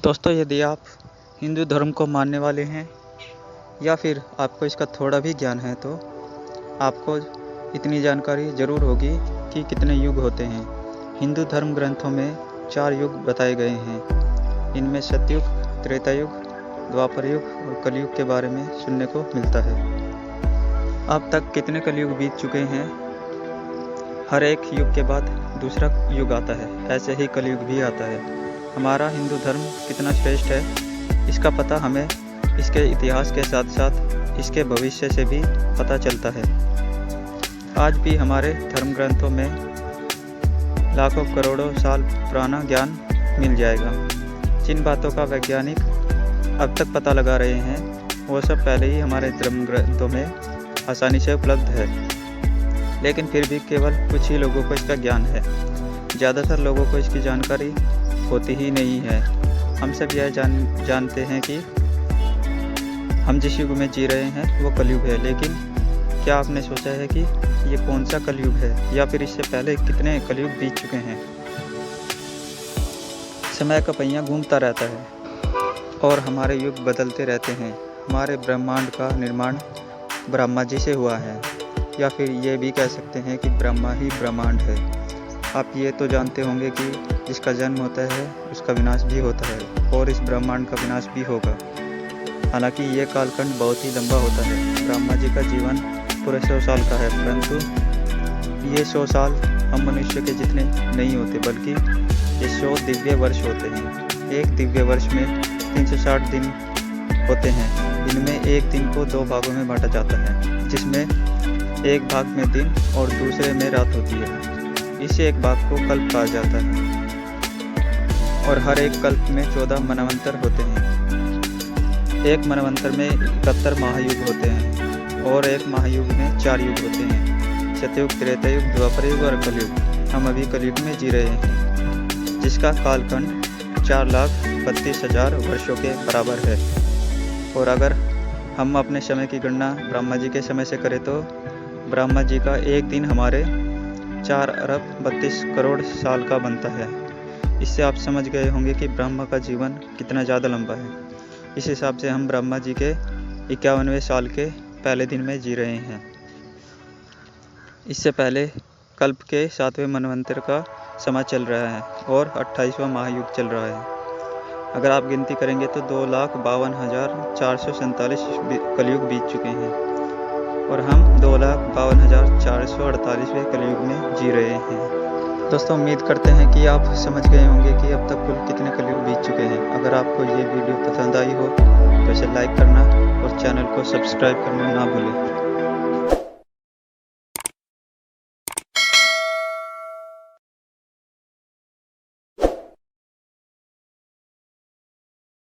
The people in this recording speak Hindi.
दोस्तों, यदि आप हिंदू धर्म को मानने वाले हैं या फिर आपको इसका थोड़ा भी ज्ञान है तो आपको इतनी जानकारी ज़रूर होगी कि कितने युग होते हैं। हिंदू धर्म ग्रंथों में 4 युग बताए गए हैं। इनमें सतयुग, त्रेता युग, द्वापर युग और कलयुग के बारे में सुनने को मिलता है। अब तक कितने कलयुग बीत चुके हैं। हर एक युग के बाद दूसरा युग आता है, ऐसे ही कलयुग भी आता है। हमारा हिंदू धर्म कितना श्रेष्ठ है, इसका पता हमें इसके इतिहास के साथ साथ इसके भविष्य से भी पता चलता है। आज भी हमारे धर्म ग्रंथों में लाखों करोड़ों साल पुराना ज्ञान मिल जाएगा। जिन बातों का वैज्ञानिक अब तक पता लगा रहे हैं वो सब पहले ही हमारे धर्म ग्रंथों में आसानी से उपलब्ध है, लेकिन फिर भी केवल कुछ ही लोगों को इसका ज्ञान है। ज़्यादातर लोगों को इसकी जानकारी होती ही नहीं है। हम सब यह जानते हैं कि हम जिस युग में जी रहे हैं वो कलयुग है, लेकिन क्या आपने सोचा है कि ये कौन सा कलयुग है या फिर इससे पहले कितने कलयुग बीत चुके हैं। समय का पहिया घूमता रहता है और हमारे युग बदलते रहते हैं। हमारे ब्रह्मांड का निर्माण ब्रह्मा जी से हुआ है, या फिर ये भी कह सकते हैं कि ब्रह्मा ही ब्रह्मांड है। आप ये तो जानते होंगे कि जिसका जन्म होता है उसका विनाश भी होता है और इस ब्रह्मांड का विनाश भी होगा। हालांकि ये कालखंड बहुत ही लंबा होता है। ब्रह्मा जी का जीवन पूरे 100 साल का है, परंतु ये 100 साल हम मनुष्य के जितने नहीं होते, बल्कि ये 100 दिव्य वर्ष होते हैं। एक दिव्य वर्ष में 360 दिन होते हैं। इनमें एक दिन को 2 भागों में बांटा जाता है, जिसमें एक भाग में दिन और दूसरे में रात होती है। इस एक भाग को कल्प कहा जाता है और हर एक कल्प में 14 मनवंतर होते हैं। एक मनवंतर में 71 महायुग होते हैं और एक महायुग में 4 युग होते हैं, सतयुग, त्रेता युग, द्वापर युग और कलयुग। हम अभी कलयुग में जी रहे हैं, जिसका कालखंड 4,32,000 वर्षों के बराबर है। और अगर हम अपने समय की गणना ब्रह्मा जी के समय से करें तो ब्रह्मा जी का एक दिन हमारे 4 अरब 32 करोड़ साल का बनता है। इससे आप समझ गए होंगे कि ब्रह्मा का जीवन कितना ज़्यादा लंबा है। इस हिसाब से हम ब्रह्मा जी के 51वें साल के पहले दिन में जी रहे हैं। इससे पहले कल्प के 7वें मनवंतर का समय चल रहा है और 28वां महायुग चल रहा है। अगर आप गिनती करेंगे तो 2,52,447 कलयुग बीत चुके हैं और हम 2,52,448वें कलयुग में जी रहे हैं। दोस्तों, उम्मीद करते हैं कि आप समझ गए होंगे कि अब तक कुल कितने कलयुग बीत चुके हैं। अगर आपको ये वीडियो पसंद आई हो तो इसे लाइक करना और चैनल को सब्सक्राइब करना ना भूलें।